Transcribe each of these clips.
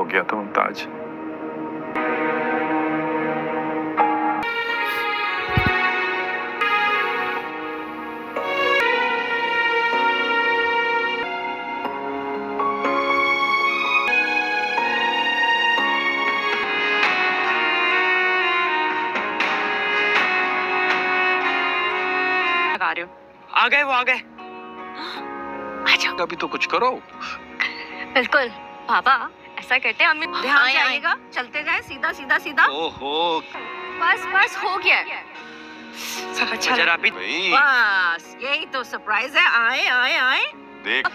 गया था मुमताज। आ गए वो आ गए। अभी तो कुछ करो। बिल्कुल पापा, ऐसा करते हैं, अम्मी ध्यान से आइएगा, चलते जाए सीधा सीधा सीधा। ओहो, बस हो गया। सब अच्छा जरा भी भाई बस यही तो सरप्राइज है। आए आए आए देख।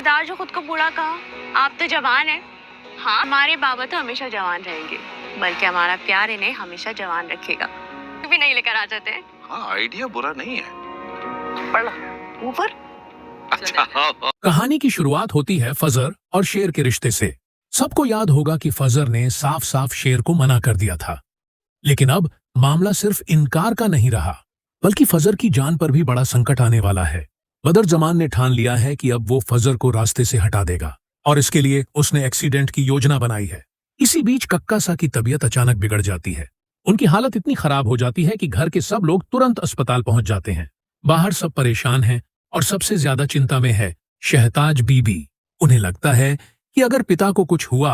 दार जो खुद को बूढ़ा कहा, आप तो जवान हैं। हाँ, हमारे बाबा तो हमेशा जवान रहेंगे, बल्कि हमारा प्यार इन्हें हमेशा जवान रखेगा। भी नहीं लेकर आ जाते हैं। हाँ, आइडिया बुरा नहीं है। पढ़ लो ऊपर। अच्छा, कहानी की शुरुआत होती है फजर और शेर के रिश्ते से। सबको याद होगा कि फजर ने साफ साफ शेर को मना कर दिया था, लेकिन अब मामला सिर्फ इनकार का नहीं रहा, बल्कि फजर की जान पर भी बड़ा संकट आने वाला है। बदर जमान ने ठान लिया है कि अब वो फजर को रास्ते से हटा देगा, और इसके लिए उसने एक्सीडेंट की योजना बनाई है। इसी बीच कक्का सा की तबीयत अचानक बिगड़ जाती है। उनकी हालत इतनी खराब हो जाती है कि घर के सब लोग तुरंत अस्पताल पहुंच जाते हैं। बाहर सब परेशान हैं और सबसे ज्यादा चिंता में है शहताज बीबी। उन्हें लगता है कि अगर पिता को कुछ हुआ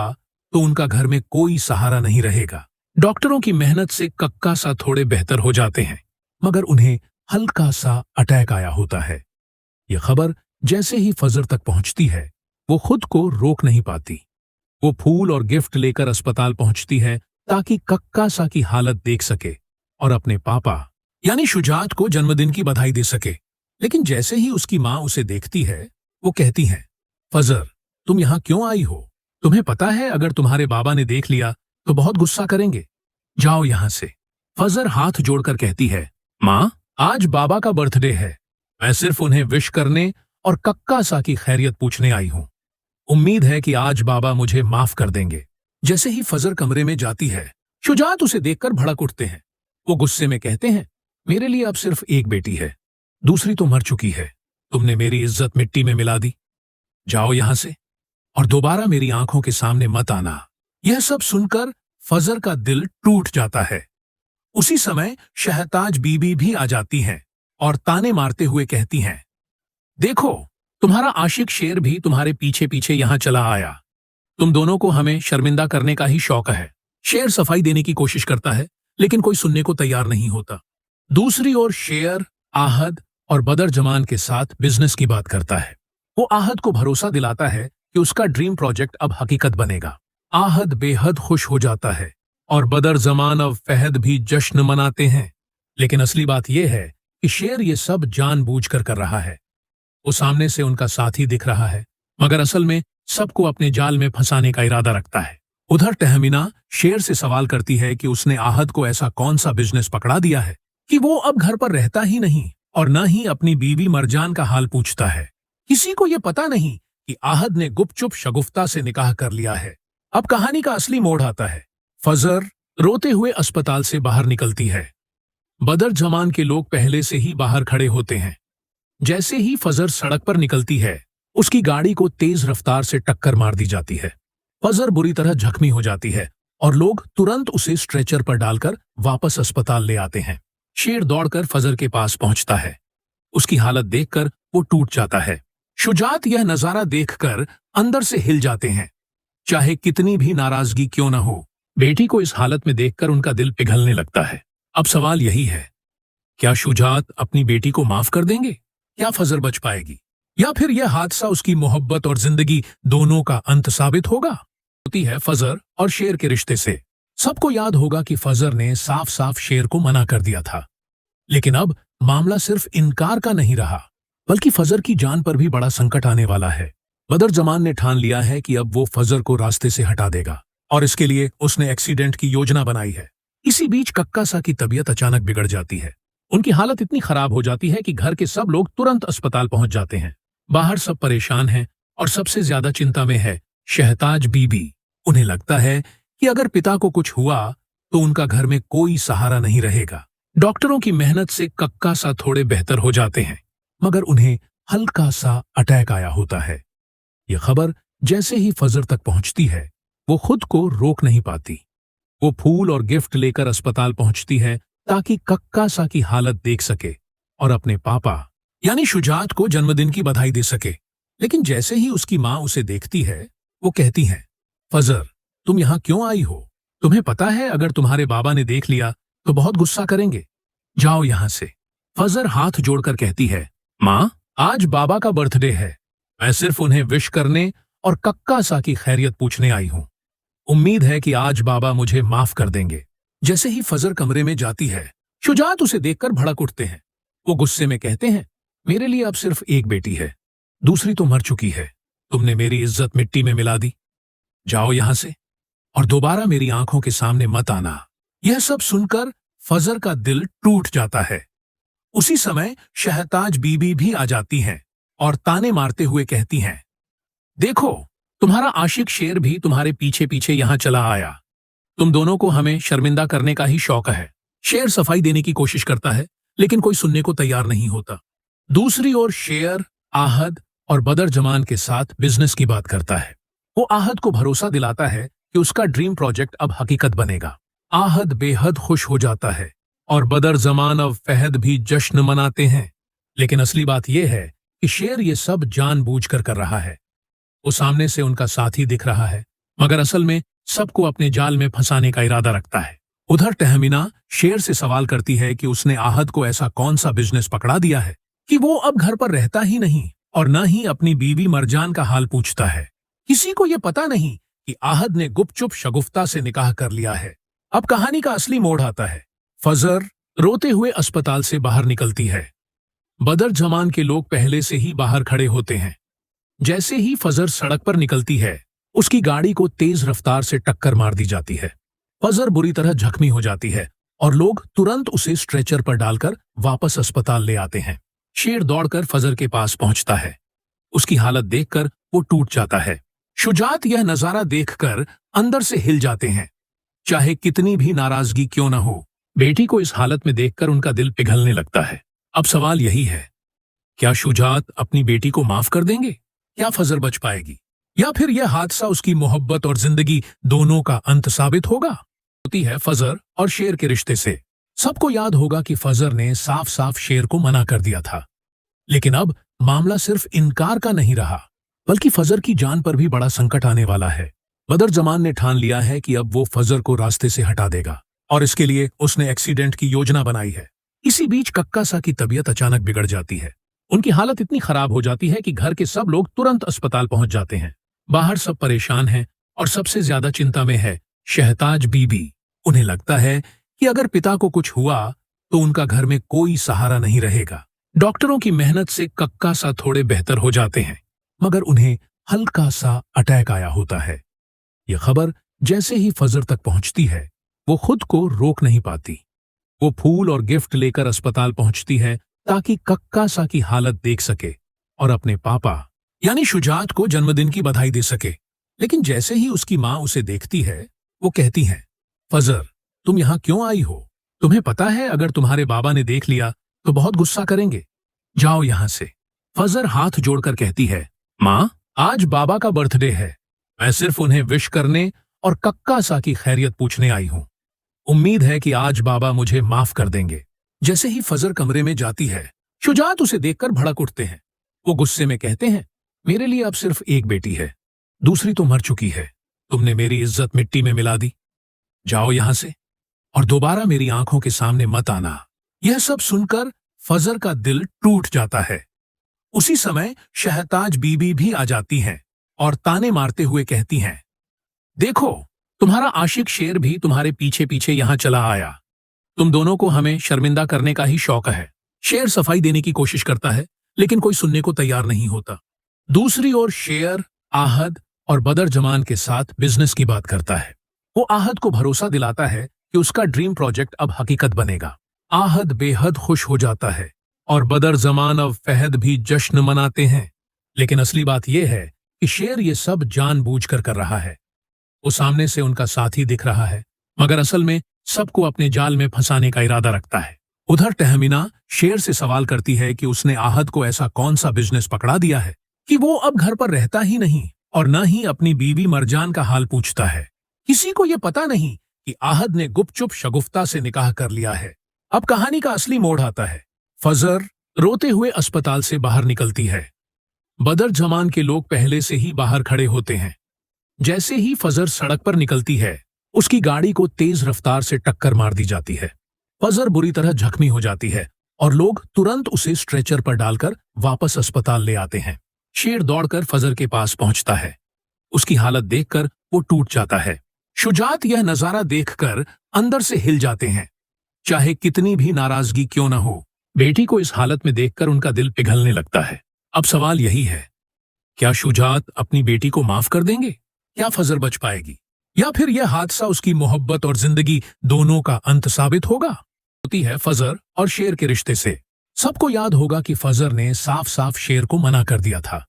तो उनका घर में कोई सहारा नहीं रहेगा। डॉक्टरों की मेहनत से कक्का सा थोड़े बेहतर हो जाते हैं, मगर उन्हें हल्का सा अटैक आया होता है। यह खबर जैसे ही फजर तक पहुंचती है, वो खुद को रोक नहीं पाती। वो फूल और गिफ्ट लेकर अस्पताल पहुंचती है ताकि कक्का सा की हालत देख सके और अपने पापा यानी शुजात को जन्मदिन की बधाई दे सके। लेकिन जैसे ही उसकी माँ उसे देखती है, वो कहती है, फजर, तुम यहाँ क्यों आई हो? तुम्हें पता है अगर तुम्हारे बाबा ने देख लिया तो बहुत गुस्सा करेंगे। जाओ यहाँ से। फजर हाथ जोड़कर कहती है, माँ, आज बाबा का बर्थडे है। मैं सिर्फ उन्हें विश करने और कक्का सा की खैरियत पूछने आई हूँ। उम्मीद है कि आज बाबा मुझे माफ कर देंगे। जैसे ही फजर कमरे में जाती है, शुजात उसे देखकर भड़क उठते हैं। वो गुस्से में कहते हैं, मेरे लिए अब सिर्फ एक बेटी है, दूसरी तो मर चुकी है। तुमने मेरी इज्जत मिट्टी में मिला दी। जाओ यहां से और दोबारा मेरी आंखों के सामने मत आना। यह सब सुनकर फजर का दिल टूट जाता है। उसी समय शहताज बीबी भी आ जाती हैं और ताने मारते हुए कहती हैं, देखो, तुम्हारा आशिक शेर भी तुम्हारे पीछे पीछे यहां चला आया। तुम दोनों को हमें शर्मिंदा करने का ही शौक है। शेर सफाई देने की कोशिश करता है, लेकिन कोई सुनने को तैयार नहीं होता। दूसरी ओर शेर आहद और बदर जमान के साथ बिजनेस की बात करता है। वो आहद को भरोसा दिलाता है कि उसका ड्रीम प्रोजेक्ट अब हकीकत बनेगा। आहद बेहद खुश हो जाता है और बदर जमान और फहद भी जश्न मनाते हैं। लेकिन असली बात यह है कि शेर ये सब जानबूझकर कर रहा है। वो सामने से उनका साथी दिख रहा है, मगर असल में सबको अपने जाल में फंसाने का इरादा रखता है। उधर तहमीना शेर से सवाल करती है कि उसने आहद को ऐसा कौन सा बिजनेस पकड़ा दिया है कि वो अब घर पर रहता ही नहीं और न ही अपनी बीवी मरजान का हाल पूछता है। किसी को ये पता नहीं कि आहद ने गुपचुप शगुफ्ता से निकाह कर लिया है। अब कहानी का असली मोड़ आता है। फजर रोते हुए अस्पताल से बाहर निकलती है। बदर जमान के लोग पहले से ही बाहर खड़े होते हैं। जैसे ही फजर सड़क पर निकलती है, उसकी गाड़ी को तेज रफ्तार से टक्कर मार दी जाती है। फजर बुरी तरह जख्मी हो जाती है और लोग तुरंत उसे स्ट्रेचर पर डालकर वापस अस्पताल ले आते हैं। शेर दौड़कर फजर के पास पहुंचता है। उसकी हालत देखकर वो टूट जाता है। शुजात यह नजारा देखकर अंदर से हिल जाते हैं। चाहे कितनी भी नाराजगी क्यों न हो, बेटी को इस हालत में देखकर उनका दिल पिघलने लगता है। अब सवाल यही है, क्या शुजात अपनी बेटी को माफ कर देंगे? क्या फजर बच पाएगी, या फिर यह हादसा उसकी मोहब्बत और जिंदगी दोनों का अंत साबित होगा? होती है फजर और शेर के रिश्ते से। सबको याद होगा कि फजर ने साफ साफ शेर को मना कर दिया था, लेकिन अब मामला सिर्फ इनकार का नहीं रहा, बल्कि फजर की जान पर भी बड़ा संकट आने वाला है। बदर जमान ने ठान लिया है कि अब वो फजर को रास्ते से हटा देगा, और इसके लिए उसने एक्सीडेंट की योजना बनाई है। इसी बीच कक्का सा की तबीयत अचानक बिगड़ जाती है। उनकी हालत इतनी खराब हो जाती है कि घर के सब लोग तुरंत अस्पताल पहुंच जाते हैं। बाहर सब परेशान हैं और सबसे ज्यादा चिंता में है शहताज बीबी। उन्हें लगता है कि अगर पिता को कुछ हुआ तो उनका घर में कोई सहारा नहीं रहेगा। डॉक्टरों की मेहनत से कक्का सा थोड़े बेहतर हो जाते हैं, मगर उन्हें हल्का सा अटैक आया होता है। ये खबर जैसे ही फजर तक पहुंचती है वो खुद को रोक नहीं पाती। वो फूल और गिफ्ट लेकर अस्पताल पहुंचती है ताकि कक्का सा की हालत देख सके और अपने पापा यानी शुजात को जन्मदिन की बधाई दे सके। लेकिन जैसे ही उसकी माँ उसे देखती है वो कहती है, फजर तुम यहाँ क्यों आई हो? तुम्हें पता है अगर तुम्हारे बाबा ने देख लिया तो बहुत गुस्सा करेंगे, जाओ यहां से। फजर हाथ जोड़कर कहती है, माँ आज बाबा का बर्थडे है, मैं सिर्फ उन्हें विश करने और कक्का सा की खैरियत पूछने आई हूं। उम्मीद है कि आज बाबा मुझे माफ कर देंगे। जैसे ही फजर कमरे में जाती है शुजात उसे देखकर भड़क उठते हैं। वो गुस्से में कहते हैं, मेरे लिए अब सिर्फ एक बेटी है, दूसरी तो मर चुकी है, तुमने मेरी इज्जत मिट्टी में मिला दी, जाओ यहां से और दोबारा मेरी आंखों के सामने मत आना। यह सब सुनकर फजर का दिल टूट जाता है। उसी समय शहताज बीबी भी आ जाती हैं और ताने मारते हुए कहती हैं, देखो तुम्हारा आशिक शेर भी तुम्हारे पीछे पीछे यहां चला आया, तुम दोनों को हमें शर्मिंदा करने का ही शौक है। शेर सफाई देने की कोशिश करता है लेकिन कोई सुनने को तैयार नहीं होता। दूसरी ओर शेर आहद और बदर जमान के साथ बिजनेस की बात करता है। वो आहद को भरोसा दिलाता है कि उसका ड्रीम प्रोजेक्ट अब हकीकत बनेगा। आहद बेहद खुश हो जाता है और बदर जमान और फहद भी जश्न मनाते हैं। लेकिन असली बात यह है कि शेर ये सब जानबूझकर कर रहा है। वो सामने से उनका साथी दिख रहा है मगर असल में सबको अपने जाल में फंसाने का इरादा रखता है। उधर तहमीना शेर से सवाल करती है कि उसने आहद को ऐसा कौन सा बिजनेस पकड़ा दिया है कि वो अब घर पर रहता ही नहीं और न ही अपनी बीवी मरजान का हाल पूछता है। किसी को यह पता नहीं कि आहद ने गुपचुप शगुफ्ता से निकाह कर लिया है। अब कहानी का असली मोड़ आता है। फजर रोते हुए अस्पताल से बाहर निकलती है। बदर जमान के लोग पहले से ही बाहर खड़े होते हैं। जैसे ही फजर सड़क पर निकलती है उसकी गाड़ी को तेज रफ्तार से टक्कर मार दी जाती है। फजर बुरी तरह जख्मी हो जाती है और लोग तुरंत उसे स्ट्रेचर पर डालकर वापस अस्पताल ले आते हैं। शेर दौड़कर फजर के पास पहुंचता है। उसकी हालत देखकर वो टूट जाता है। शुजात यह नजारा देखकर अंदर से हिल जाते हैं। चाहे कितनी भी नाराजगी क्यों न हो, बेटी को इस हालत में देखकर उनका दिल पिघलने लगता है। अब सवाल यही है, क्या शुजात अपनी बेटी को माफ कर देंगे? क्या फजर बच पाएगी या फिर यह हादसा उसकी मोहब्बत और जिंदगी दोनों का अंत साबित होगा? होती है फजर और शेर के रिश्ते से। सबको याद होगा कि फजर ने साफ साफ शेर को मना कर दिया था। लेकिन अब मामला सिर्फ इनकार का नहीं रहा बल्कि फजर की जान पर भी बड़ा संकट आने वाला है। बदर जमान ने ठान लिया है कि अब वो फजर को रास्ते से हटा देगा और इसके लिए उसने एक्सीडेंट की योजना बनाई है। इसी बीच कक्का सा की तबीयत अचानक बिगड़ जाती है। उनकी हालत इतनी खराब हो जाती है कि घर के सब लोग तुरंत अस्पताल पहुंच जाते हैं। बाहर सब परेशान हैं और सबसे ज्यादा चिंता में है शहताज बीबी। उन्हें लगता है कि अगर पिता को कुछ हुआ तो उनका घर में कोई सहारा नहीं रहेगा। डॉक्टरों की मेहनत से कक्का सा थोड़े बेहतर हो जाते हैं मगर उन्हें हल्का सा अटैक आया होता है। यह खबर जैसे ही फजर तक पहुंचती है वो खुद को रोक नहीं पाती। वो फूल और गिफ्ट लेकर अस्पताल पहुंचती है ताकि कक्का सा की हालत देख सके और अपने पापा यानी शुजात को जन्मदिन की बधाई दे सके। लेकिन जैसे ही उसकी माँ उसे देखती है वो कहती है, फजर तुम यहाँ क्यों आई हो? तुम्हें पता है अगर तुम्हारे बाबा ने देख लिया तो बहुत गुस्सा करेंगे, जाओ यहां से। फजर हाथ जोड़कर कहती है, माँ आज बाबा का बर्थडे है, मैं सिर्फ उन्हें विश करने और कक्का सा की खैरियत पूछने आई हूं। उम्मीद है कि आज बाबा मुझे माफ कर देंगे। जैसे ही फजर कमरे में जाती है शुजात उसे देखकर भड़क उठते हैं। वो गुस्से में कहते हैं, मेरे लिए अब सिर्फ एक बेटी है, दूसरी तो मर चुकी है, तुमने मेरी इज्जत मिट्टी में मिला दी, जाओ यहां से और दोबारा मेरी आंखों के सामने मत आना। यह सब सुनकर फजर का दिल टूट जाता है। उसी समय शहताज बीबी भी आ जाती हैं और ताने मारते हुए कहती हैं, देखो तुम्हारा आशिक शेर भी तुम्हारे पीछे पीछे यहां चला आया, तुम दोनों को हमें शर्मिंदा करने का ही शौक है। शेर सफाई देने की कोशिश करता है लेकिन कोई सुनने को तैयार नहीं होता। दूसरी ओर शेर आहद और बदर जमान के साथ बिजनेस की बात करता है। वो आहद को भरोसा दिलाता है कि उसका ड्रीम प्रोजेक्ट अब हकीकत बनेगा। आहद बेहद खुश हो जाता है और बदर जमान और फहद भी जश्न मनाते हैं। लेकिन असली बात यह है कि शेर ये सब जानबूझकर कर रहा है। वो सामने से उनका साथी दिख रहा है मगर असल में सबको अपने जाल में फंसाने का इरादा रखता है। उधर तहमीना शेर से सवाल करती है कि उसने आहद को ऐसा कौन सा बिजनेस पकड़ा दिया है कि वो अब घर पर रहता ही नहीं और न ही अपनी बीवी मरजान का हाल पूछता है। किसी को यह पता नहीं कि आहद ने गुपचुप शगुफ्ता से निकाह कर लिया है। अब कहानी का असली मोड़ आता है। फजर रोते हुए अस्पताल से बाहर निकलती है। बदर जमान के लोग पहले से ही बाहर खड़े होते हैं। जैसे ही फजर सड़क पर निकलती है, उसकी गाड़ी को तेज रफ्तार से टक्कर मार दी जाती है। फजर बुरी तरह जख्मी हो जाती है और लोग तुरंत उसे स्ट्रेचर पर डालकर वापस अस्पताल ले आते हैं। शेर दौड़कर फजर के पास पहुंचता है। उसकी हालत देखकर वो टूट जाता है। शुजात यह नजारा देखकर अंदर से हिल जाते हैं। चाहे कितनी भी नाराजगी क्यों न हो, बेटी को इस हालत में देखकर उनका दिल पिघलने लगता है। अब सवाल यही है, क्या शुजात अपनी बेटी को माफ कर देंगे? क्या फजर बच पाएगी? या फिर यह हादसा उसकी मोहब्बत और जिंदगी दोनों का अंत साबित होगा? होती है फजर और शेर के रिश्ते से। सबको याद होगा कि फजर ने साफ साफ शेर को मना कर दिया था।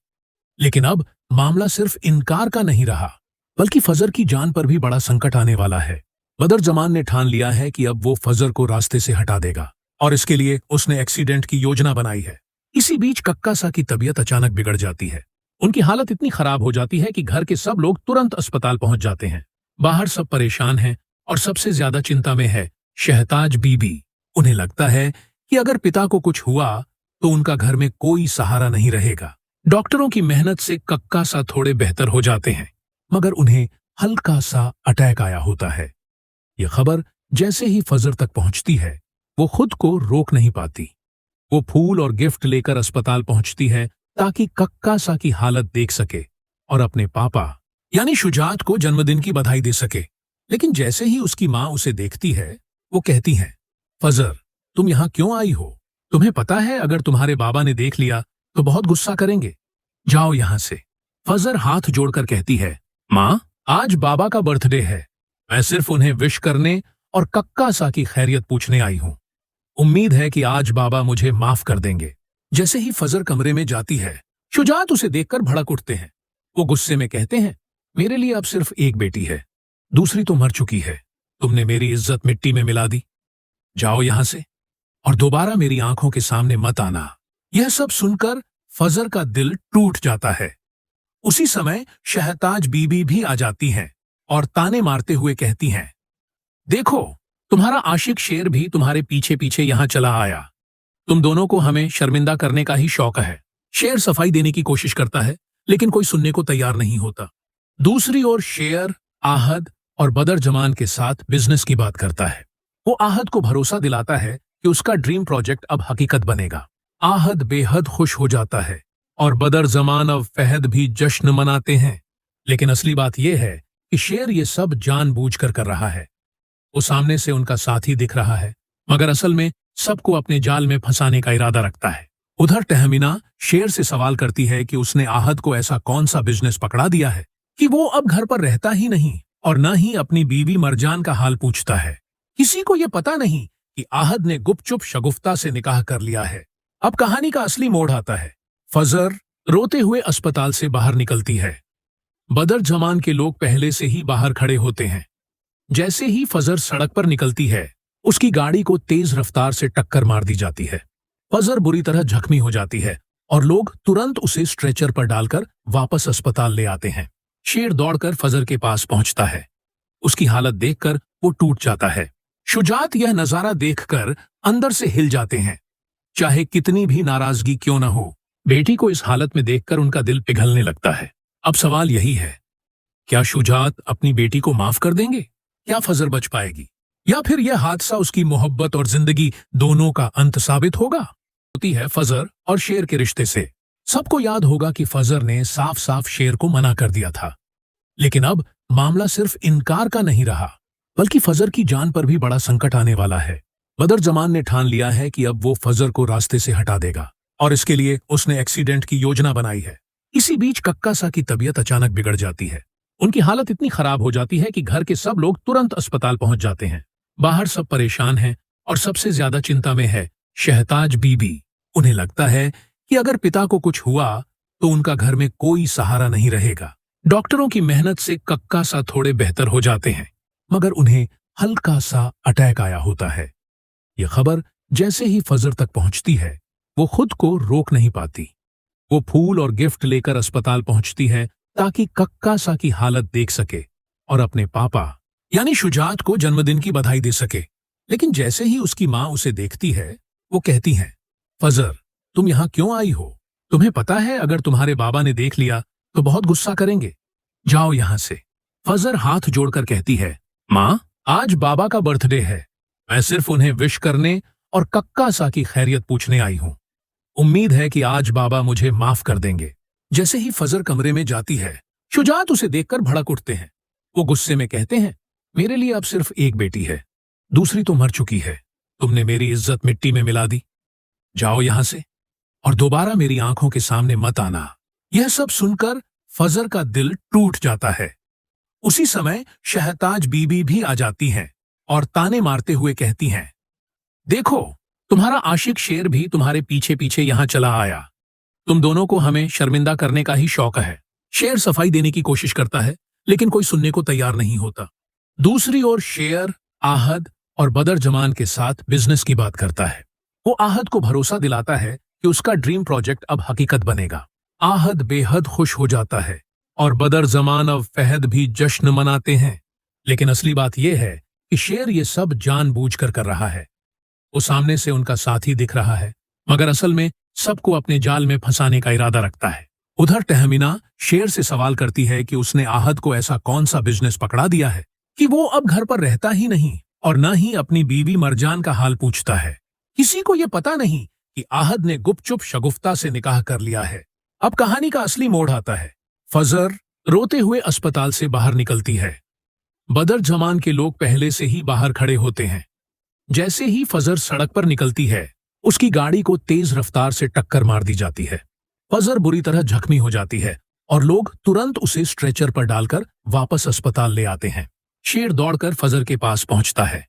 लेकिन अब मामला सिर्फ इनकार का नहीं रहा, बल्कि फजर की जान पर भी बड़ा संकट आने वाला है। बदर जमान ने ठान लिया है कि अब वो फजर को रास्ते से हटा देगा और इसके लिए उसने एक्सीडेंट की योजना बनाई है। इसी बीच कक्का सा की तबीयत अचानक बिगड़ जाती है। उनकी हालत इतनी खराब हो जाती है कि घर के सब लोग तुरंत अस्पताल पहुंच जाते हैं। बाहर सब परेशान हैं और सबसे ज्यादा चिंता में है शहताज बीबी। उन्हें लगता है कि अगर पिता को कुछ हुआ तो उनका घर में कोई सहारा नहीं रहेगा। डॉक्टरों की मेहनत से कक्का सा थोड़े बेहतर हो जाते हैं, मगर उन्हें हल्का सा अटैक आया होता है। यह खबर जैसे ही फजर तक पहुंचती है, वो खुद को रोक नहीं पाती। वो फूल और गिफ्ट लेकर अस्पताल पहुंचती है ताकि कक्का सा की हालत देख सके और अपने पापा यानी शुजात को जन्मदिन की बधाई दे सके। लेकिन जैसे ही उसकी माँ उसे देखती है, वो कहती है, फजर, तुम यहाँ क्यों आई हो? तुम्हें पता है अगर तुम्हारे बाबा ने देख लिया तो बहुत गुस्सा करेंगे। जाओ यहां से। फजर हाथ जोड़कर कहती है, माँ, आज बाबा का बर्थडे है। मैं सिर्फ उन्हें विश करने और कक्का सा की खैरियत पूछने आई हूं। उम्मीद है कि आज बाबा मुझे माफ कर देंगे। जैसे ही फजर कमरे में जाती है, शुजात उसे देखकर भड़क उठते हैं। वो गुस्से में कहते हैं, मेरे लिए अब सिर्फ एक बेटी है, दूसरी तो मर चुकी है। तुमने मेरी इज्जत मिट्टी में मिला दी। जाओ यहां से और दोबारा मेरी आंखों के सामने मत आना। यह सब सुनकर फजर का दिल टूट जाता है। उसी समय शहताज बीबी भी आ जाती हैं और ताने मारते हुए कहती हैं, देखो, तुम्हारा आशिक शेर भी तुम्हारे पीछे पीछे यहां चला आया। तुम दोनों को हमें शर्मिंदा करने का ही शौक है। शेर सफाई देने की कोशिश करता है, लेकिन कोई सुनने को तैयार नहीं होता। दूसरी ओर शेर आहद और बदर जमान के साथ बिजनेस की बात करता है। वो आहद को भरोसा दिलाता है कि उसका ड्रीम प्रोजेक्ट अब हकीकत बनेगा। आहद बेहद खुश हो जाता है और बदर जमान और फहद भी जश्न मनाते हैं। लेकिन असली बात यह है कि शेर ये सब जानबूझकर कर रहा है। वो सामने से उनका साथी दिख रहा है, मगर असल में सबको अपने जाल में फंसाने का इरादा रखता है। उधर तहमीना शेर से सवाल करती है कि उसने आहद को ऐसा कौन सा बिजनेस पकड़ा दिया है कि वो अब घर पर रहता ही नहीं और न ही अपनी बीवी मरजान का हाल पूछता है। किसी को यह पता नहीं कि आहद ने गुपचुप शगुफ्ता से निकाह कर लिया है। अब कहानी का असली मोड़ आता है। फजर रोते हुए अस्पताल से बाहर निकलती है। बदर जमान के लोग पहले से ही बाहर खड़े होते हैं। जैसे ही फजर सड़क पर निकलती है, उसकी गाड़ी को तेज रफ्तार से टक्कर मार दी जाती है। फजर बुरी तरह जख्मी हो जाती है और लोग तुरंत उसे स्ट्रेचर पर डालकर वापस अस्पताल ले आते हैं। शेर दौड़कर फजर के पास पहुंचता है। उसकी हालत देखकर वो टूट जाता है। शुजात यह नजारा देखकर अंदर से हिल जाते हैं। चाहे कितनी भी नाराजगी क्यों न हो, बेटी को इस हालत में देखकर उनका दिल पिघलने लगता है। अब सवाल यही है, क्या शुजात अपनी बेटी को माफ कर देंगे? क्या फजर बच पाएगी? या फिर यह हादसा उसकी मोहब्बत और जिंदगी दोनों का अंत साबित होगा? होती है फजर और शेर के रिश्ते से। सबको याद होगा कि फजर ने साफ साफ शेर को मना कर दिया था। लेकिन अब मामला सिर्फ इनकार का नहीं रहा, बल्कि फजर की जान पर भी बड़ा संकट आने वाला है। बदर जमान ने ठान लिया है कि अब वो फजर को रास्ते से हटा देगा और इसके लिए उसने एक्सीडेंट की योजना बनाई है। इसी बीच कक्का सा की तबीयत अचानक बिगड़ जाती है। उनकी हालत इतनी खराब हो जाती है कि घर के सब लोग तुरंत अस्पताल पहुंच जाते हैं। बाहर सब परेशान हैं और सबसे ज्यादा चिंता में है शहताज बीबी। उन्हें लगता है कि अगर पिता को कुछ हुआ तो उनका घर में कोई सहारा नहीं रहेगा। डॉक्टरों की मेहनत से कक्का सा थोड़े बेहतर हो जाते हैं, मगर उन्हें हल्का सा अटैक आया होता है। यह खबर जैसे ही फजर तक पहुंचती है, वो खुद को रोक नहीं पाती। वो फूल और गिफ्ट लेकर अस्पताल पहुंचती है ताकि कक्का सा की हालत देख सके और अपने पापा यानी शुजात को जन्मदिन की बधाई दे सके। लेकिन जैसे ही उसकी माँ उसे देखती है, वो कहती है, फजर, तुम यहाँ क्यों आई हो? तुम्हें पता है अगर तुम्हारे बाबा ने देख लिया तो बहुत गुस्सा करेंगे। जाओ यहां से। फजर हाथ जोड़कर कहती है, माँ, आज बाबा का बर्थडे है। मैं सिर्फ उन्हें विश करने और कक्का सा की खैरियत पूछने आई हूं। उम्मीद है कि आज बाबा मुझे माफ कर देंगे। जैसे ही फजर कमरे में जाती है, शुजात उसे देखकर भड़क उठते हैं। वो गुस्से में कहते हैं, मेरे लिए अब सिर्फ एक बेटी है, दूसरी तो मर चुकी है। तुमने मेरी इज्जत मिट्टी में मिला दी। जाओ यहां से और दोबारा मेरी आंखों के सामने मत आना। यह सब सुनकर फजर का दिल टूट जाता है। उसी समय शहताज बीबी भी आ जाती हैं और ताने मारते हुए कहती हैं, देखो, तुम्हारा आशिक शेर भी तुम्हारे पीछे पीछे यहां चला आया। तुम दोनों को हमें शर्मिंदा करने का ही शौक है। शेर सफाई देने की कोशिश करता है, लेकिन कोई सुनने को तैयार नहीं होता। दूसरी ओर शेर आहद और बदर जमान के साथ बिजनेस की बात करता है। वो आहद को भरोसा दिलाता है कि उसका ड्रीम प्रोजेक्ट अब हकीकत बनेगा। आहद बेहद खुश हो जाता है और बदर जमान और फहद भी जश्न मनाते हैं। लेकिन असली बात यह है कि शेर ये सब जानबूझकर कर रहा है। वो सामने से उनका साथी दिख रहा है, मगर असल में सबको अपने जाल में फंसाने का इरादा रखता है। उधर तहमीना शेर से सवाल करती है कि उसने आहद को ऐसा कौन सा बिजनेस पकड़ा दिया है कि वो अब घर पर रहता ही नहीं और न ही अपनी बीवी मरजान का हाल पूछता है। किसी को यह पता नहीं कि आहद ने गुपचुप शगुफ्ता से निकाह कर लिया है। अब कहानी का असली मोड़ आता है। फजर रोते हुए अस्पताल से बाहर निकलती है। बदर जमान के लोग पहले से ही बाहर खड़े होते हैं। जैसे ही फजर सड़क पर निकलती है, उसकी गाड़ी को तेज रफ्तार से टक्कर मार दी जाती है। फजर बुरी तरह जख्मी हो जाती है और लोग तुरंत उसे स्ट्रेचर पर डालकर वापस अस्पताल ले आते हैं। शेर दौड़कर फजर के पास पहुंचता है।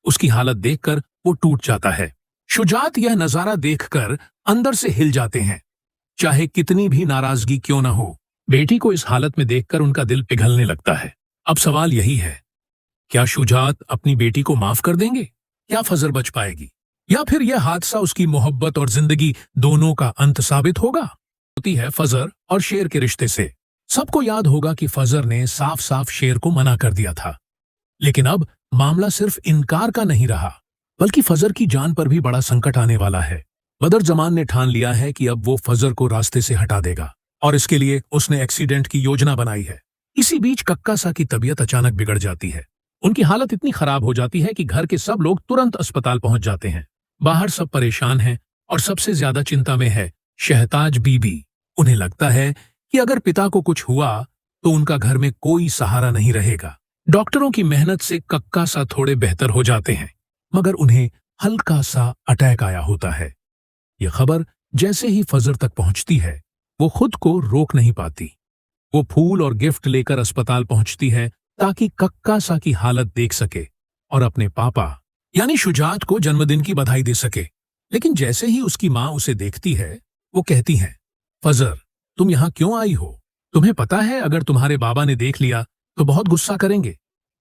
उसकी हालत देखकर वो टूट जाता है। शुजात यह नजारा देखकर अंदर से हिल जाते हैं। चाहे कितनी भी नाराजगी क्यों न हो, बेटी को इस हालत में देखकर उनका दिल पिघलने लगता है। अब सवाल यही है, क्या शुजात अपनी बेटी को माफ कर देंगे? क्या फजर बच पाएगी? या फिर यह हादसा उसकी मोहब्बत और जिंदगी दोनों का अंत साबित होगा? होती है फजर और शेर के रिश्ते से। सबको याद होगा कि फजर ने साफ साफ शेर को मना कर दिया था। लेकिन अब मामला सिर्फ इनकार का नहीं रहा, बल्कि फजर की जान पर भी बड़ा संकट आने वाला है। बदर जमान ने ठान लिया है कि अब वो फजर को रास्ते से हटा देगा और इसके लिए उसने एक्सीडेंट की योजना बनाई है। इसी बीच कक्का सा की तबीयत अचानक बिगड़ जाती है। उनकी हालत इतनी खराब हो जाती है कि घर के सब लोग तुरंत अस्पताल पहुंच जाते हैं। बाहर सब परेशान हैं और सबसे ज्यादा चिंता में है शहताज बीबी। उन्हें लगता है कि अगर पिता को कुछ हुआ तो उनका घर में कोई सहारा नहीं रहेगा। डॉक्टरों की मेहनत से कक्का सा थोड़े बेहतर हो जाते हैं, मगर उन्हें हल्का सा अटैक आया होता है। यह खबर जैसे ही फजर तक पहुंचती है, वो खुद को रोक नहीं पाती। वो फूल और गिफ्ट लेकर अस्पताल पहुंचती है ताकि कक्का सा की हालत देख सके और अपने पापा यानी शुजात को जन्मदिन की बधाई दे सके। लेकिन जैसे ही उसकी माँ उसे देखती है, वो कहती है, फजर, तुम यहाँ क्यों आई हो? तुम्हें पता है अगर तुम्हारे बाबा ने देख लिया तो बहुत गुस्सा करेंगे।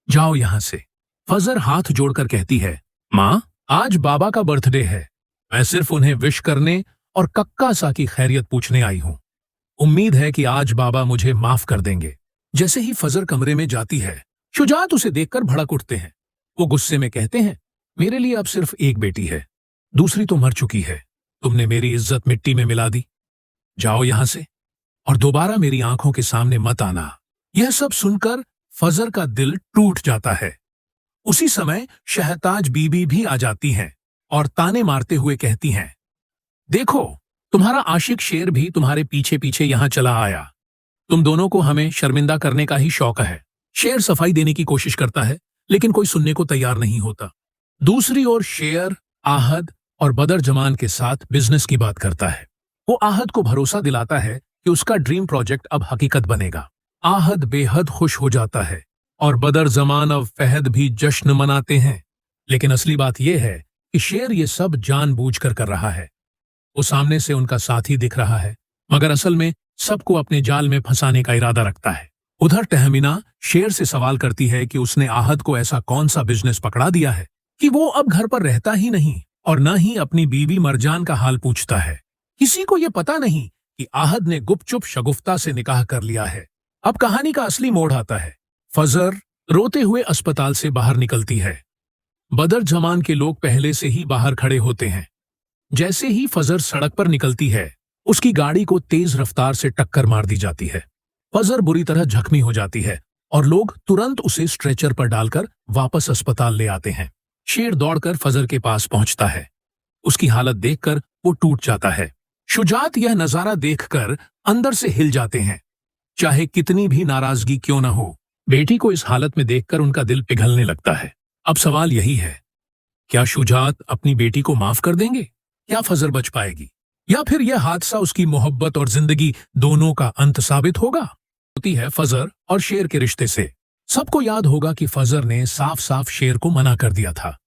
जाओ यहां से। फजर हाथ जोड़कर कहती है, माँ, आज बाबा का बर्थडे है। मैं सिर्फ उन्हें विश करने और कक्का सा की खैरियत पूछने आई हूं। उम्मीद है कि आज बाबा मुझे माफ कर देंगे। जैसे ही फजर कमरे में जाती है, शुजात उसे देखकर भड़क उठते हैं। वो गुस्से में कहते हैं, मेरे लिए अब सिर्फ एक बेटी है, दूसरी तो मर चुकी है। तुमने मेरी इज्जत मिट्टी में मिला दी। जाओ यहां से और दोबारा मेरी आंखों के सामने मत आना। यह सब सुनकर फजर का दिल टूट जाता है। उसी समय शहताज बीबी भी आ जाती हैं और ताने मारते हुए कहती हैं, देखो, तुम्हारा आशिक शेर भी तुम्हारे पीछे पीछे यहां चला आया। तुम दोनों को हमें शर्मिंदा करने का ही शौक है। शेर सफाई देने की कोशिश करता है, लेकिन कोई सुनने को तैयार नहीं होता। दूसरी ओर शेर आहद और बदर जमान के साथ बिजनेस की बात करता है। वो आहद को भरोसा दिलाता है कि उसका ड्रीम प्रोजेक्ट अब हकीकत बनेगा। आहद बेहद खुश हो जाता है और बदर जमान और फहद भी जश्न मनाते हैं। लेकिन असली बात यह है कि शेर ये सब जानबूझकर कर रहा है। वो सामने से उनका साथी दिख रहा है, मगर असल में सबको अपने जाल में फंसाने का इरादा रखता है। उधर तहमीना शेर से सवाल करती है कि उसने आहद को ऐसा कौन सा बिजनेस पकड़ा दिया है कि वो अब घर पर रहता ही नहीं और न ही अपनी बीवी मरजान का हाल पूछता है। किसी को यह पता नहीं कि आहद ने गुपचुप शगुफ्ता से निकाह कर लिया है। अब कहानी का असली मोड़ आता है। फजर रोते हुए अस्पताल से बाहर निकलती है। बदर जमान के लोग पहले से ही बाहर खड़े होते हैं। जैसे ही फजर सड़क पर निकलती है, उसकी गाड़ी को तेज रफ्तार से टक्कर मार दी जाती है। फजर बुरी तरह जख्मी हो जाती है और लोग तुरंत उसे स्ट्रेचर पर डालकर वापस अस्पताल ले आते हैं। शेर दौड़कर फजर के पास पहुंचता है। उसकी हालत देखकर वो टूट जाता है। शुजात यह नजारा देखकर अंदर से हिल जाते हैं। चाहे कितनी भी नाराजगी क्यों न हो, बेटी को इस हालत में देखकर उनका दिल पिघलने लगता है। अब सवाल यही है, क्या शुजात अपनी बेटी को माफ कर देंगे? क्या फजर बच पाएगी? या फिर यह हादसा उसकी मोहब्बत और जिंदगी दोनों का अंत साबित होगा? होती है फजर और शेर के रिश्ते से। सबको याद होगा कि फजर ने साफ साफ शेर को मना कर दिया था,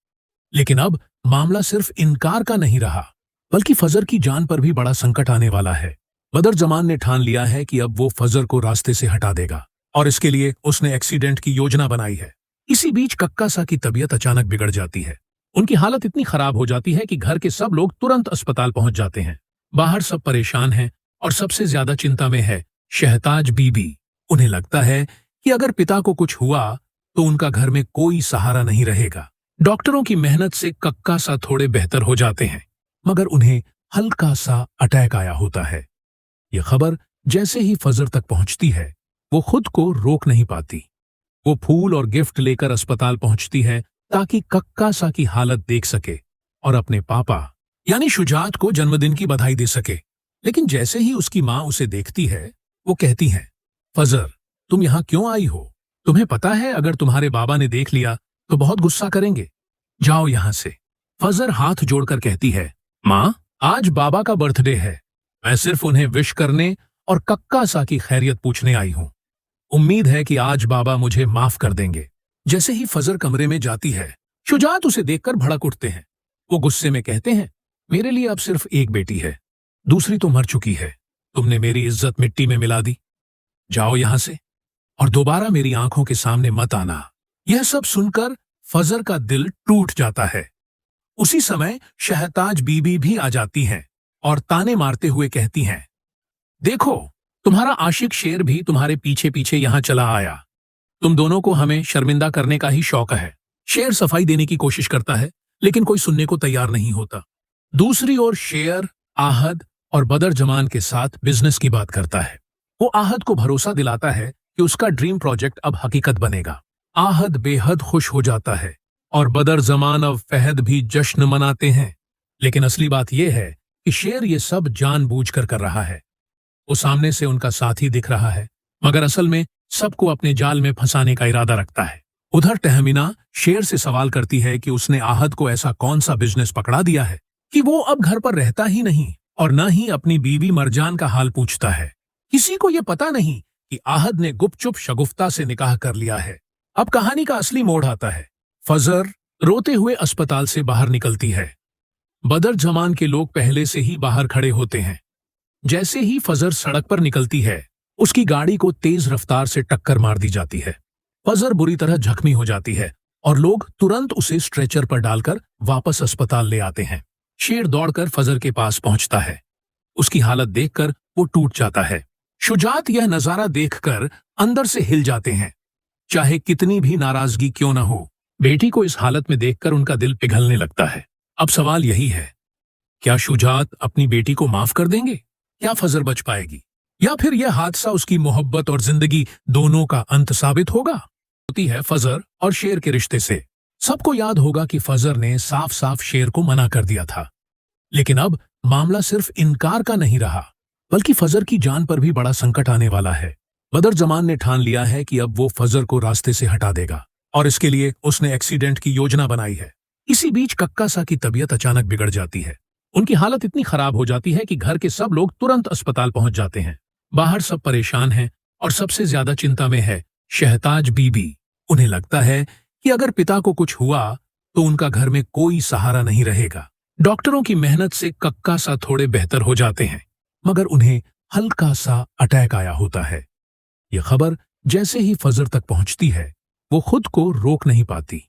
लेकिन अब मामला सिर्फ इनकार का नहीं रहा, बल्कि फजर की जान पर भी बड़ा संकट आने वाला है। बदर जमान ने ठान लिया है कि अब वो फजर को रास्ते से हटा देगा और इसके लिए उसने एक्सीडेंट की योजना बनाई है। इसी बीच कक्का सा की तबीयत अचानक बिगड़ जाती है। उनकी हालत इतनी खराब हो जाती है कि घर के सब लोग तुरंत अस्पताल पहुंच जाते हैं। बाहर सब परेशान हैं और सबसे ज्यादा चिंता में है शहताज बीबी। उन्हें लगता है कि अगर पिता को कुछ हुआ तो उनका घर में कोई सहारा नहीं रहेगा। डॉक्टरों की मेहनत से कक्का सा थोड़े बेहतर हो जाते हैं, मगर उन्हें हल्का सा अटैक आया होता है। यह खबर जैसे ही फजर तक पहुंचती है, वो खुद को रोक नहीं पाती। वो फूल और गिफ्ट लेकर अस्पताल पहुंचती है ताकि कक्का सा की हालत देख सके और अपने पापा यानी शुजात को जन्मदिन की बधाई दे सके। लेकिन जैसे ही उसकी माँ उसे देखती है, वो कहती है, फजर, तुम यहाँ क्यों आई हो? तुम्हें पता है अगर तुम्हारे बाबा ने देख लिया तो बहुत गुस्सा करेंगे। जाओ यहां से। फजर हाथ जोड़कर कहती है, माँ, आज बाबा का बर्थडे है। मैं सिर्फ उन्हें विश करने और कक्का सा की खैरियत पूछने आई हूं। उम्मीद है कि आज बाबा मुझे माफ कर देंगे। जैसे ही फजर कमरे में जाती है, शुजात उसे देखकर भड़क उठते हैं। वो गुस्से में कहते हैं, मेरे लिए अब सिर्फ एक बेटी है, दूसरी तो मर चुकी है। तुमने मेरी इज्जत मिट्टी में मिला दी। जाओ यहां से और दोबारा मेरी आंखों के सामने मत आना। यह सब सुनकर फजर का दिल टूट जाता है। उसी समय शहताज बीबी भी आ जाती हैं और ताने मारते हुए कहती हैं, देखो, तुम्हारा आशिक शेर भी तुम्हारे पीछे पीछे यहां चला आया। तुम दोनों को हमें शर्मिंदा करने का ही शौक है। शेर सफाई देने की कोशिश करता है, लेकिन कोई सुनने को तैयार नहीं होता। दूसरी ओर शेर आहद और बदर जमान के साथ बिजनेस की बात करता है। वो आहद को भरोसा दिलाता है कि उसका ड्रीम प्रोजेक्ट अब हकीकत बनेगा। आहद बेहद खुश हो जाता है और बदर जमान और फहद भी जश्न मनाते हैं। लेकिन असली बात यह है कि शेर ये सब जानबूझकर कर रहा है। वो सामने से उनका साथी दिख रहा है, मगर असल में सबको अपने जाल में फंसाने का इरादा रखता है। उधर तहमीना शेर से सवाल करती है कि उसने आहद को ऐसा कौन सा बिजनेस पकड़ा दिया है कि वो अब घर पर रहता ही नहीं और न ही अपनी बीवी मरजान का हाल पूछता है। किसी को यह पता नहीं कि आहद ने गुपचुप शगुफ्ता से निकाह कर लिया है। अब कहानी का असली मोड़ आता है। फजर रोते हुए अस्पताल से बाहर निकलती है। बदर जमान के लोग पहले से ही बाहर खड़े होते हैं। जैसे ही फजर सड़क पर निकलती है, उसकी गाड़ी को तेज रफ्तार से टक्कर मार दी जाती है। फजर बुरी तरह जख्मी हो जाती है और लोग तुरंत उसे स्ट्रेचर पर डालकर वापस अस्पताल ले आते हैं। शेर दौड़कर फजर के पास पहुंचता है। उसकी हालत देखकर वो टूट जाता है। शुजात यह नजारा देखकर अंदर से हिल जाते हैं। चाहे कितनी भी नाराजगी क्यों न हो, बेटी को इस हालत में देखकर उनका दिल पिघलने लगता है। अब सवाल यही है, क्या शुजात अपनी बेटी को माफ कर देंगे? क्या फजर बच पाएगी? या फिर यह हादसा उसकी मोहब्बत और जिंदगी दोनों का अंत साबित होगा? होती है फजर और शेर के रिश्ते से। सबको याद होगा कि फजर ने साफ साफ शेर को मना कर दिया था, लेकिन अब मामला सिर्फ इनकार का नहीं रहा, बल्कि फजर की जान पर भी बड़ा संकट आने वाला है। बदर जमान ने ठान लिया है कि अब वो फजर को रास्ते से हटा देगा और इसके लिए उसने एक्सीडेंट की योजना बनाई है। इसी बीच कक्का सा की तबीयत अचानक बिगड़ जाती है। उनकी हालत इतनी खराब हो जाती है कि घर के सब लोग तुरंत अस्पताल पहुंच जाते हैं। बाहर सब परेशान हैं और सबसे ज्यादा चिंता में है शहताज बीबी। उन्हें लगता है कि अगर पिता को कुछ हुआ तो उनका घर में कोई सहारा नहीं रहेगा। डॉक्टरों की मेहनत से कक्का सा थोड़े बेहतर हो जाते हैं, मगर उन्हें हल्का सा अटैक आया होता है। यह खबर जैसे ही फजर तक पहुंचती है, वो खुद को रोक नहीं पाती।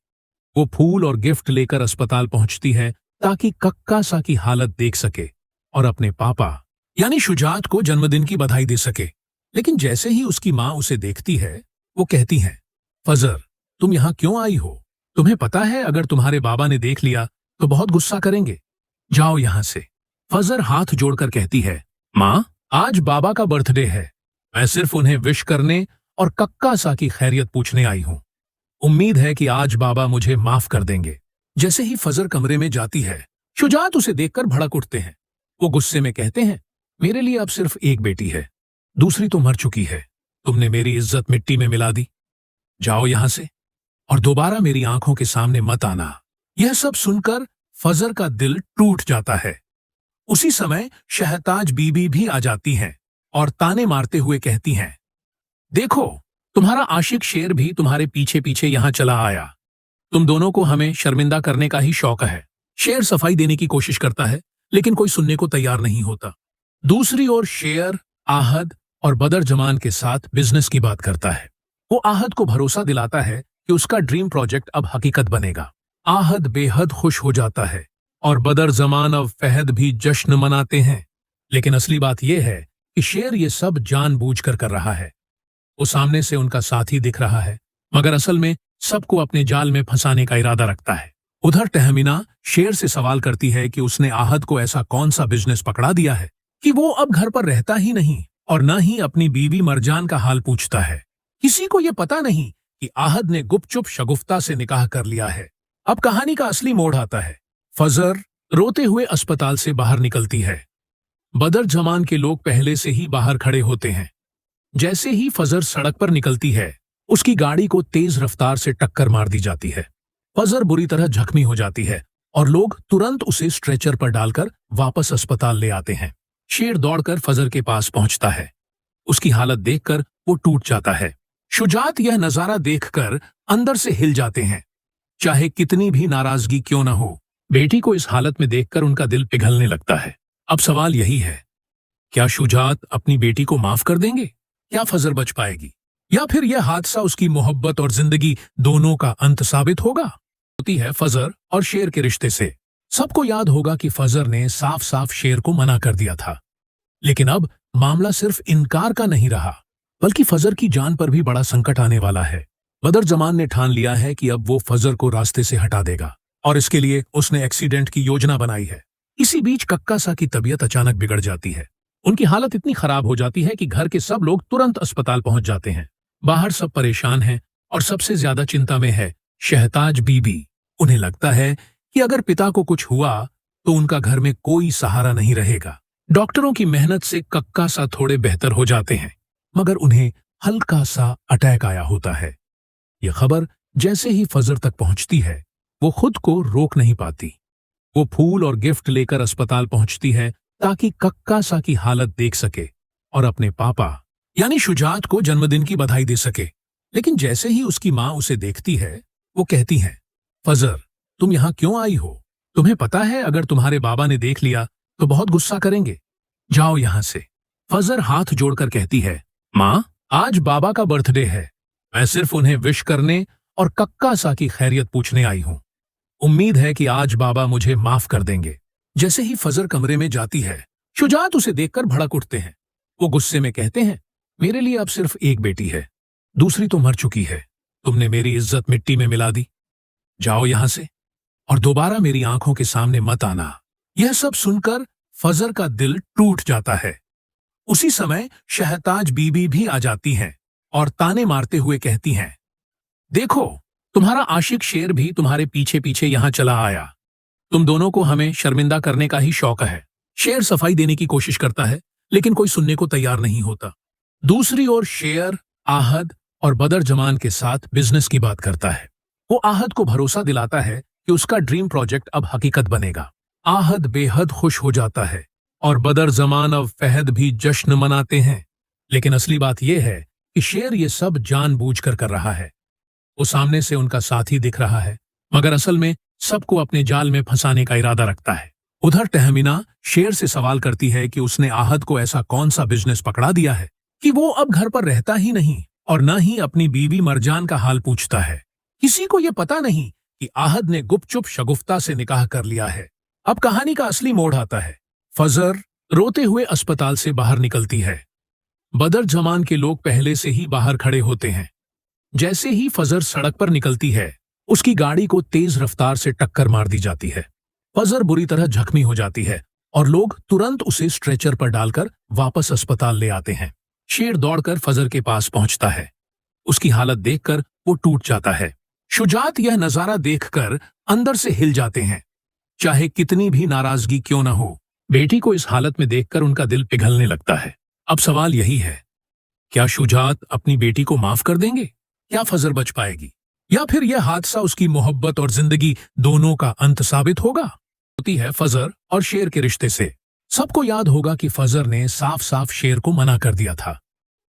वो फूल और गिफ्ट लेकर अस्पताल पहुंचती है ताकि कक्का सा की हालत देख सके और अपने पापा यानी शुजात को जन्मदिन की बधाई दे सके। लेकिन जैसे ही उसकी माँ उसे देखती है, वो कहती है, फजर, तुम यहाँ क्यों आई हो? तुम्हें पता है अगर तुम्हारे बाबा ने देख लिया तो बहुत गुस्सा करेंगे। जाओ यहाँ से। फजर हाथ जोड़कर कहती है, माँ, आज बाबा का बर्थडे है। मैं सिर्फ उन्हें विश करने और कक्का सा की खैरियत पूछने आई हूँ। उम्मीद है कि आज बाबा मुझे माफ कर देंगे। जैसे ही फजर कमरे में जाती है, शुजात उसे देखकर भड़क उठते हैं। वो गुस्से में कहते हैं, मेरे लिए अब सिर्फ एक बेटी है, दूसरी तो मर चुकी है। तुमने मेरी इज्जत मिट्टी में मिला दी। जाओ यहां से और दोबारा मेरी आंखों के सामने मत आना। यह सब सुनकर फजर का दिल टूट जाता है। उसी समय शहताज बीबी भी आ जाती हैं और ताने मारते हुए कहती हैं, देखो, तुम्हारा आशिक शेर भी तुम्हारे पीछे पीछे यहां चला आया। तुम दोनों को हमें शर्मिंदा करने का ही शौक है। शेर सफाई देने की कोशिश करता है, लेकिन कोई सुनने को तैयार नहीं होता। दूसरी ओर शेर आहद और बदर जमान के साथ बिजनेस की बात करता है। वो आहद को भरोसा दिलाता है कि उसका ड्रीम प्रोजेक्ट अब हकीकत बनेगा। आहद बेहद खुश हो जाता है और बदर जमान और फहद भी जश्न मनाते हैं। लेकिन असली बात यह है कि शेर ये सब जानबूझकर कर रहा है। वो सामने से उनका साथी दिख रहा है, मगर असल में सबको अपने जाल में फंसाने का इरादा रखता है। उधर तहमीना शेर से सवाल करती है कि उसने आहद को ऐसा कौन सा बिजनेस पकड़ा दिया है कि वो अब घर पर रहता ही नहीं और न ही अपनी बीवी मरजान का हाल पूछता है। किसी को ये पता नहीं कि आहद ने गुपचुप शगुफ्ता से निकाह कर लिया है। अब कहानी का असली मोड़ आता है। फजर रोते हुए अस्पताल से बाहर निकलती है। बदर जमान के लोग पहले से ही बाहर खड़े होते हैं। जैसे ही फजर सड़क पर निकलती है, उसकी गाड़ी को तेज रफ्तार से टक्कर मार दी जाती है। फजर बुरी तरह जख्मी हो जाती है और लोग तुरंत उसे स्ट्रेचर पर डालकर वापस अस्पताल ले आते हैं। शेर दौड़कर फजर के पास पहुंचता है। उसकी हालत देखकर वो टूट जाता है। शुजात यह नजारा देखकर अंदर से हिल जाते हैं। चाहे कितनी भी नाराजगी क्यों न हो, बेटी को इस हालत में देखकर उनका दिल पिघलने लगता है। अब सवाल यही है, क्या शुजात अपनी बेटी को माफ कर देंगे? क्या फजर बच पाएगी? या फिर यह हादसा उसकी मोहब्बत और जिंदगी दोनों का अंत साबित होगा? होती है फजर और शेर के रिश्ते से। सबको याद होगा कि फजर ने साफ साफ शेर को मना कर दिया था। लेकिन अब मामला सिर्फ इनकार का नहीं रहा, बल्कि फजर की जान पर भी बड़ा संकट आने वाला है। बदर जमान ने ठान लिया है कि अब वो फजर को रास्ते से हटा देगा और इसके लिए उसने एक्सीडेंट की योजना बनाई है। इसी बीच कक्का सा की तबीयत अचानक बिगड़ जाती है। उनकी हालत इतनी खराब हो जाती है कि घर के सब लोग तुरंत अस्पताल पहुंच जाते हैं। बाहर सब परेशान हैं और सबसे ज्यादा चिंता में है शहताज बीबी। उन्हें लगता है कि अगर पिता को कुछ हुआ तो उनका घर में कोई सहारा नहीं रहेगा। डॉक्टरों की मेहनत से कक्का सा थोड़े बेहतर हो जाते हैं, मगर उन्हें हल्का सा अटैक आया होता है। यह खबर जैसे ही फजर तक पहुंचती है, वो खुद को रोक नहीं पाती। वो फूल और गिफ्ट लेकर अस्पताल पहुंचती है ताकि कक्का सा की हालत देख सके और अपने पापा यानी शुजात को जन्मदिन की बधाई दे सके। लेकिन जैसे ही उसकी माँ उसे देखती है, वो कहती है, फजर, तुम यहाँ क्यों आई हो? तुम्हें पता है अगर तुम्हारे बाबा ने देख लिया तो बहुत गुस्सा करेंगे। जाओ यहाँ से। फजर हाथ जोड़कर कहती है, माँ, आज बाबा का बर्थडे है। मैं सिर्फ उन्हें विश करने और कक्का सा की खैरियत पूछने आई हूँ। उम्मीद है कि आज बाबा मुझे माफ कर देंगे। जैसे ही फजर कमरे में जाती है, शुजात उसे देखकर भड़क उठते हैं। वो गुस्से में कहते हैं, मेरे लिए अब सिर्फ एक बेटी है, दूसरी तो मर चुकी है। तुमने मेरी इज्जत मिट्टी में मिला दी। जाओ यहां से और दोबारा मेरी आंखों के सामने मत आना। यह सब सुनकर फजर का दिल टूट जाता है। उसी समय शहताज बीबी भी आ जाती हैं और ताने मारते हुए कहती हैं, देखो, तुम्हारा आशिक शेर भी तुम्हारे पीछे पीछे यहां चला आया। तुम दोनों को हमें शर्मिंदा करने का ही शौक है। शेर सफाई देने की कोशिश करता है, लेकिन कोई सुनने को तैयार नहीं होता। दूसरी ओर शेर आहद और बदर जमान के साथ बिजनेस की बात करता है। वो आहद को भरोसा दिलाता है कि उसका ड्रीम प्रोजेक्ट अब हकीकत बनेगा। आहद बेहद खुश हो जाता है और बदर जमान और फहद भी जश्न मनाते हैं। लेकिन असली बात यह है कि शेर ये सब जानबूझकर कर रहा है। वो सामने से उनका साथी दिख रहा है, मगर असल में सबको अपने जाल में फंसाने का इरादा रखता है। उधर तहमीना शेर से सवाल करती है कि उसने आहद को ऐसा कौन सा बिजनेस पकड़ा दिया है कि वो अब घर पर रहता ही नहीं और न ही अपनी बीवी मरजान का हाल पूछता है। किसी को यह पता नहीं कि आहद ने गुपचुप शगुफ्ता से निकाह कर लिया है। अब कहानी का असली मोड़ आता है। फजर रोते हुए अस्पताल से बाहर निकलती है। बदर जमान के लोग पहले से ही बाहर खड़े होते हैं। जैसे ही फजर सड़क पर निकलती है, उसकी गाड़ी को तेज रफ्तार से टक्कर मार दी जाती है। फजर बुरी तरह जख्मी हो जाती है और लोग तुरंत उसे स्ट्रेचर पर डालकर वापस अस्पताल ले आते हैं। शेर दौड़कर फजर के पास पहुंचता है। उसकी हालत देखकर वो टूट जाता है। शुजात यह नजारा देखकर अंदर से हिल जाते हैं। चाहे कितनी भी नाराजगी क्यों न हो, बेटी को इस हालत में देखकर उनका दिल पिघलने लगता है। अब सवाल यही है, क्या शुजात अपनी बेटी को माफ कर देंगे? क्या फजर बच पाएगी, या फिर यह हादसा उसकी मोहब्बत और जिंदगी दोनों का अंत साबित होगा? होती है फजर और शेर के रिश्ते से। सबको याद होगा कि फजर ने साफ साफ शेर को मना कर दिया था,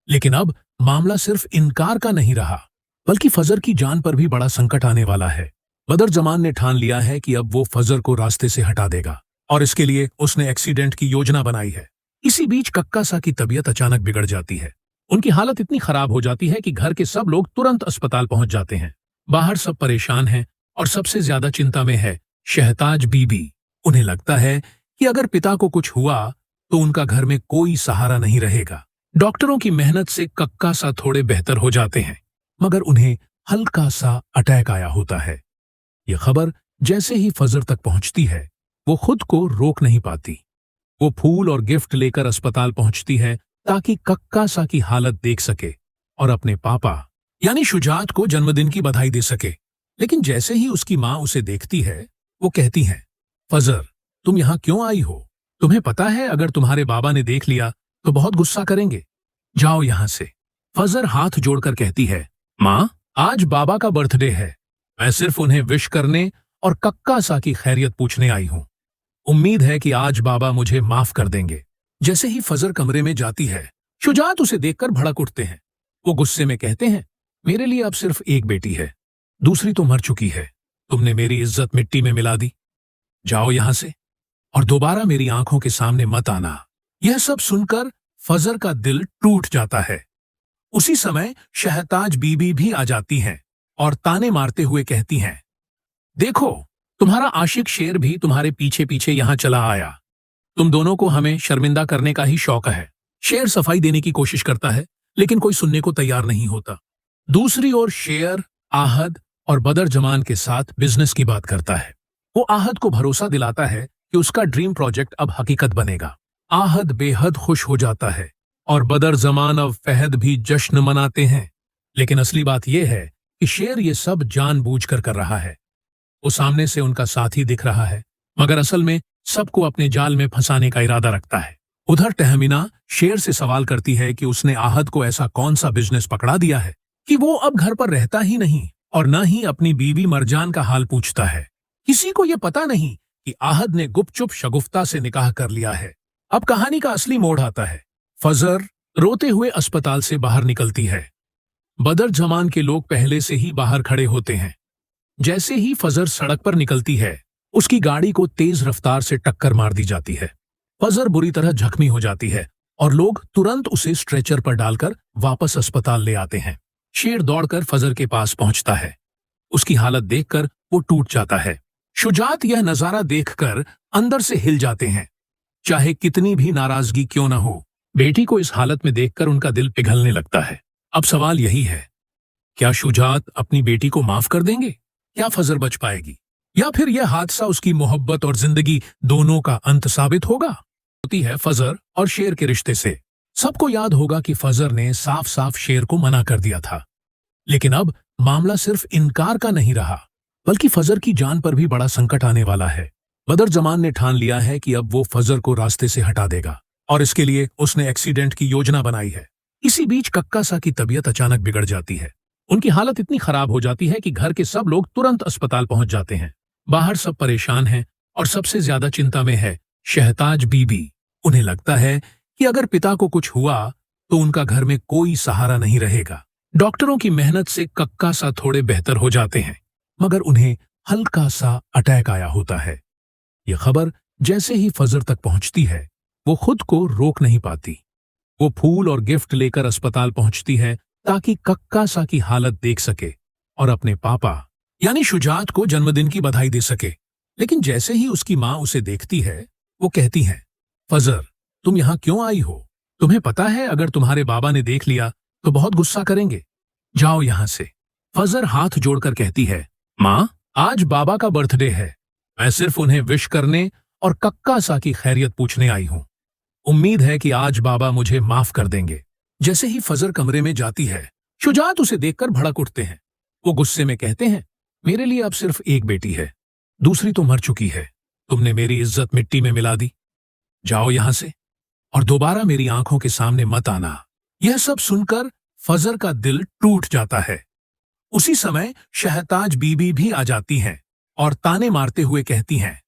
लेकिन अब मामला सिर्फ इनकार का नहीं रहा, बल्कि फजर की जान पर भी बड़ा संकट आने वाला है। बदर जमान ने ठान लिया है कि अब वो फजर को रास्ते से हटा देगा, और इसके लिए उसने एक्सीडेंट की योजना बनाई है। इसी बीच कक्का सा की तबीयत अचानक बिगड़ जाती है। उनकी हालत इतनी खराब हो जाती है कि घर के सब लोग तुरंत अस्पताल पहुंच जाते हैं। बाहर सब परेशान हैं और सबसे ज्यादा चिंता में है शहताज बीबी। उन्हें लगता है कि अगर पिता को कुछ हुआ तो उनका घर में कोई सहारा नहीं रहेगा। डॉक्टरों की मेहनत से कक्का सा थोड़े बेहतर हो जाते हैं, मगर उन्हें हल्का सा अटैक आया होता है। यह खबर जैसे ही फजर तक पहुंचती है, वो खुद को रोक नहीं पाती। वो फूल और गिफ्ट लेकर अस्पताल पहुंचती है ताकि कक्का सा की हालत देख सके और अपने पापा यानी शुजात को जन्मदिन की बधाई दे सके। लेकिन जैसे ही उसकी माँ उसे देखती है, वो कहती है, फजर, तुम यहाँ क्यों आई हो? तुम्हें पता है अगर तुम्हारे बाबा ने देख लिया तो बहुत गुस्सा करेंगे। जाओ यहां से। फजर हाथ जोड़कर कहती है, माँ, आज बाबा का बर्थडे है। मैं सिर्फ उन्हें विश करने और कक्का सा की खैरियत पूछने आई हूं। उम्मीद है कि आज बाबा मुझे माफ कर देंगे। जैसे ही फजर कमरे में जाती है, शुजात उसे देखकर भड़क उठते हैं। वो गुस्से में कहते हैं, मेरे लिए अब सिर्फ एक बेटी है, दूसरी तो मर चुकी है। तुमने मेरी इज्जत मिट्टी में मिला दी। जाओ यहां से और दोबारा मेरी आंखों के सामने मत आना। यह सब सुनकर फजर का दिल टूट जाता है। उसी समय शहताज बीबी भी आ जाती हैं और ताने मारते हुए कहती हैं, देखो, तुम्हारा आशिक शेर भी तुम्हारे पीछे पीछे यहां चला आया। तुम दोनों को हमें शर्मिंदा करने का ही शौक है। शेर सफाई देने की कोशिश करता है, लेकिन कोई सुनने को तैयार नहीं होता। दूसरी ओर शेर आहद और बदर जमान के साथ बिजनेस की बात करता है। वो आहद को भरोसा दिलाता है कि उसका ड्रीम प्रोजेक्ट अब हकीकत बनेगा। आहद बेहद खुश हो जाता है और बदर जमान और फहद भी जश्न मनाते हैं। लेकिन असली बात यह है कि शेर ये सब जानबूझकर कर रहा है। वो सामने से उनका साथी दिख रहा है, मगर असल में सबको अपने जाल में फंसाने का इरादा रखता है। उधर तहमीना शेर से सवाल करती है कि उसने आहद को ऐसा कौन सा बिजनेस पकड़ा दिया है कि वो अब घर पर रहता ही नहीं और न ही अपनी बीवी मरजान का हाल पूछता है। किसी को यह पता नहीं कि आहद ने गुपचुप शगुफ्ता से निकाह कर लिया है। अब कहानी का असली मोड़ आता है। फजर रोते हुए अस्पताल से बाहर निकलती है। बदर जमान के लोग पहले से ही बाहर खड़े होते हैं। जैसे ही फजर सड़क पर निकलती है, उसकी गाड़ी को तेज रफ्तार से टक्कर मार दी जाती है। फजर बुरी तरह जख्मी हो जाती है और लोग तुरंत उसे स्ट्रेचर पर डालकर वापस अस्पताल ले आते हैं। शेर दौड़कर फजर के पास पहुंचता है। उसकी हालत देखकर वो टूट जाता है। शुजात यह नजारा देखकर अंदर से हिल जाते हैं। चाहे कितनी भी नाराजगी क्यों न हो, बेटी को इस हालत में देखकर उनका दिल पिघलने लगता है। अब सवाल यही है, क्या शुजात अपनी बेटी को माफ कर देंगे? क्या फजर बच पाएगी, या फिर यह हादसा उसकी मोहब्बत और जिंदगी दोनों का अंत साबित होगा? होती है फजर और शेर के रिश्ते से। सबको याद होगा कि फजर ने साफ साफ शेर को मना कर दिया था, लेकिन अब मामला सिर्फ इनकार का नहीं रहा, बल्कि फजर की जान पर भी बड़ा संकट आने वाला है। बदर जमान ने ठान लिया है कि अब वो फजर को रास्ते से हटा देगा, और इसके लिए उसने एक्सीडेंट की योजना बनाई है। इसी बीच कक्का सा की तबीयत अचानक बिगड़ जाती है। उनकी हालत इतनी खराब हो जाती है कि घर के सब लोग तुरंत अस्पताल पहुंच जाते हैं। बाहर सब परेशान हैं और सबसे ज्यादा चिंता में है शहताज बीबी। उन्हें लगता है कि अगर पिता को कुछ हुआ तो उनका घर में कोई सहारा नहीं रहेगा। डॉक्टरों की मेहनत से कक्का सा थोड़े बेहतर हो जाते हैं, मगर उन्हें हल्का सा अटैक आया होता है। यह खबर जैसे ही फजर तक पहुंचती है, वो खुद को रोक नहीं पाती। वो फूल और गिफ्ट लेकर अस्पताल पहुंचती है ताकि कक्का सा की हालत देख सके और अपने पापा यानी शुजात को जन्मदिन की बधाई दे सके। लेकिन जैसे ही उसकी माँ उसे देखती है, वो कहती है, फजर, तुम यहाँ क्यों आई हो? तुम्हें पता है अगर तुम्हारे बाबा ने देख लिया तो बहुत गुस्सा करेंगे। जाओ यहाँ से। फजर हाथ जोड़कर कहती है, माँ, आज बाबा का बर्थडे है। मैं सिर्फ उन्हें विश करने और कक्का सा की खैरियत पूछने आई हूँ। उम्मीद है कि आज बाबा मुझे माफ कर देंगे। जैसे ही फजर कमरे में जाती है, शुजात उसे देखकर भड़क उठते हैं। वो गुस्से में कहते हैं, मेरे लिए अब सिर्फ एक बेटी है, दूसरी तो मर चुकी है। तुमने मेरी इज्जत मिट्टी में मिला दी। जाओ यहां से और दोबारा मेरी आंखों के सामने मत आना। यह सब सुनकर फजर का दिल टूट जाता है। उसी समय शहताज बीबी भी आ जाती हैं और ताने मारते हुए कहती हैं,